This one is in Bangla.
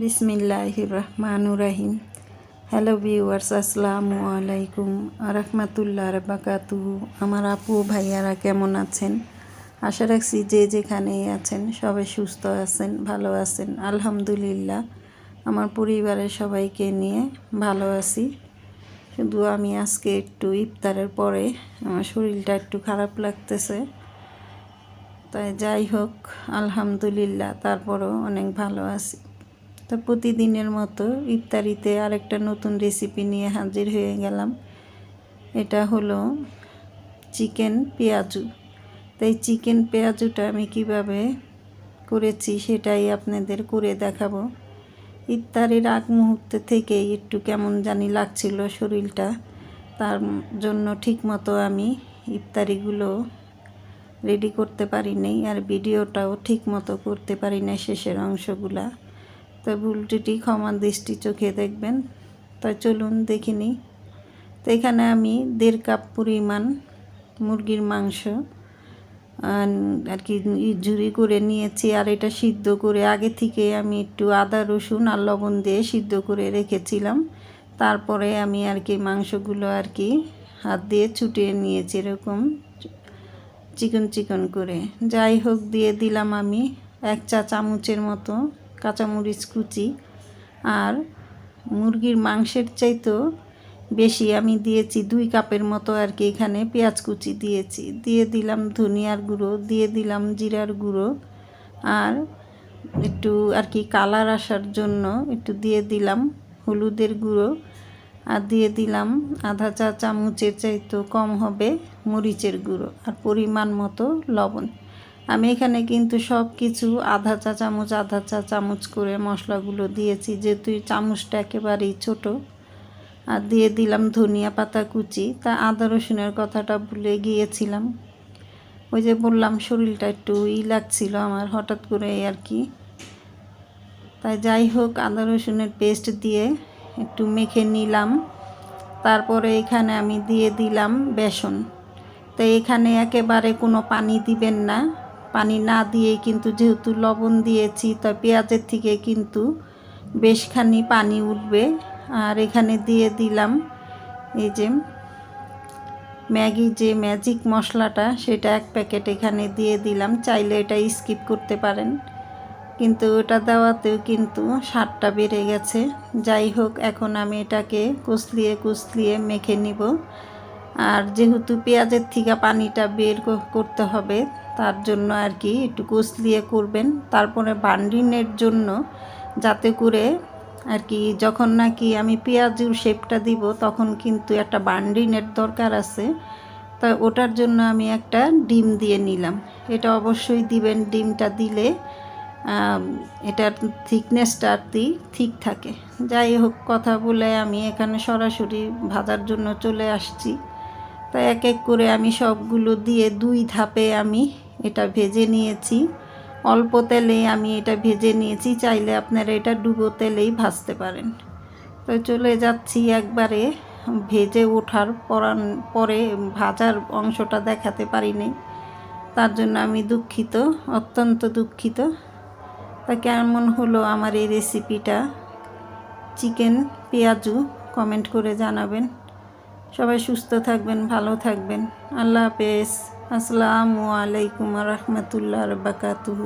বিসমিল্লাহির রহমানুর রহিম। হ্যালো ভিউয়ার্স, আসসালামু আলাইকুম রাহমাতুল্লাহ বারাকাতুহু। আমার আপু ভাইয়ারা কেমন আছেন? আশা রাখছি যে যেখানেই আছেন সবাই সুস্থ আছেন, ভালো আছেন। আলহামদুলিল্লাহ, আমার পরিবারের সবাইকে নিয়ে ভালো আছি। শুধু আমি আজকে একটু ইফতারের পরে আমার শরীরটা একটু খারাপ লাগতেছে, তাই যাই হোক আলহামদুলিল্লাহ তারপরও অনেক ভালো আছি। তো প্রতিদিনের মতো ইফতারিতে আরেকটা নতুন রেসিপি নিয়ে হাজির হয়ে গেলাম। এটা হলো চিকেন পেঁয়াজু। তাই চিকেন পেঁয়াজুটা আমি কিভাবে করেছি সেটাই আপনাদের করে দেখাবো। ইফতারির আগ মুহূর্তে থেকেই একটু কেমন জানি লাগছিল শরীরটা, তার জন্য ঠিকমতো আমি ইফতারিগুলো রেডি করতে পারি নাই, আর ভিডিওটাও ঠিকমতো করতে পারি না শেষের অংশগুলা। তো ভুল ত্রুটি ক্ষমা দৃষ্টি চোখে দেখবেন। তাই চলুন দেখে নিই। তো এখানে আমি 1.5 কাপ পরিমাণ মুরগির মাংস আর কি ঝুরি করে নিয়েছি, আর এটা সিদ্ধ করে আগে থেকে আমি একটু আদা রসুন আর লবণ দিয়ে সিদ্ধ করে রেখেছিলাম। তারপরে আমি আর কি মাংসগুলো আর কি হাত দিয়ে ছুটিয়ে নিয়েছি এরকম চিকন চিকন করে। যাই হোক, দিয়ে দিলাম আমি 1 চা চামচের মতো কাঁচামরিচ কুচি, আর মুরগির মাংসের চাইতেও বেশি আমি দিয়েছি 2 কাপের মতো আর কি এখানে পেঁয়াজ কুচি দিয়েছি। দিয়ে দিলাম ধনিয়ার গুঁড়ো, দিয়ে দিলাম জিরার গুঁড়ো, আর একটু আর কি কালার আসার জন্য একটু দিয়ে দিলাম হলুদের গুঁড়ো, আর দিয়ে দিলাম আধা চা চামচের চাইতেও কম হবে মরিচের গুঁড়ো, আর পরিমাণ মতো লবণ। আমি এখানে কিন্তু সব কিছু আধা চা চামচ করে মশলাগুলো দিয়েছি, যেহেতু চামচটা একেবারেই ছোট। আর দিয়ে দিলাম ধনিয়া পাতা কুচি। তা আদা রসুনের কথাটা ভুলে গিয়েছিলাম, ওই যে বললাম শরীরটা একটু লাগছিল আমার হঠাৎ করে আর কি। তাই যাই হোক, আদা রসুনের পেস্ট দিয়ে একটু মেখে নিলাম। তারপরে এখানে আমি দিয়ে দিলাম বেসন। তো এখানে একেবারে কোনো পানি দিবেন না, পানি না দিয়েই কিন্তু যেহেতু লবণ দিয়েছি তাই পেঁয়াজের থেকে কিন্তু বেশখানি পানি উঠবে। আর এখানে দিয়ে দিলাম এই যে ম্যাগি যে ম্যাজিক মশলাটা, সেটা 1 প্যাকেট এখানে দিয়ে দিলাম। চাইলে এটা স্কিপ করতে পারেন, কিন্তু ওটা দেওয়াতেও কিন্তু স্বাদটা বেড়ে গেছে। যাই হোক, এখন আমি এটাকে কুচলিয়ে মেখে নিব। আর যেহেতু পেঁয়াজের থেকে পানিটা বের করতে হবে, তার জন্য আর কি একটু কুচলিয়ে করবেন। তারপরে বান্ডিংয়ের জন্য যাতে করে আর কি যখন নাকি আমি পেঁয়াজুর শেপটা দিব তখন কিন্তু একটা বান্ডিংয়ের দরকার আছে। তা ওটার জন্য আমি একটা ডিম দিয়ে নিলাম। এটা অবশ্যই দিবেন, ডিমটা দিলে এটার থিকনেসটা আর কি ঠিক থাকে। যাই হোক, কথা বলে আমি এখানে সরাসরি ভাজার জন্য চলে আসছি। তাই এক এক করে আমি সবগুলো দিয়ে 2 ধাপে আমি এটা ভেজে নিয়েছি। অল্প তেলে আমি এটা ভেজে নিয়েছি, চাইলে আপনারা এটা ডুবো তেলেই ভাজতে পারেন। তো চলে যাচ্ছি একবারে ভেজে ওঠার পরে ভাজার অংশটা দেখাতে পারিনি, তার জন্য আমি দুঃখিত, অত্যন্ত দুঃখিত। তা কেমন হলো আমার এই রেসিপিটা চিকেন পেঁয়াজু কমেন্ট করে জানাবেন। সবাই সুস্থ থাকবেন, ভালো থাকবেন। আল্লাহ হাফেজ। আসসালামু আলাইকুম রাহমাতুল্লাহ বারাকাতুহু।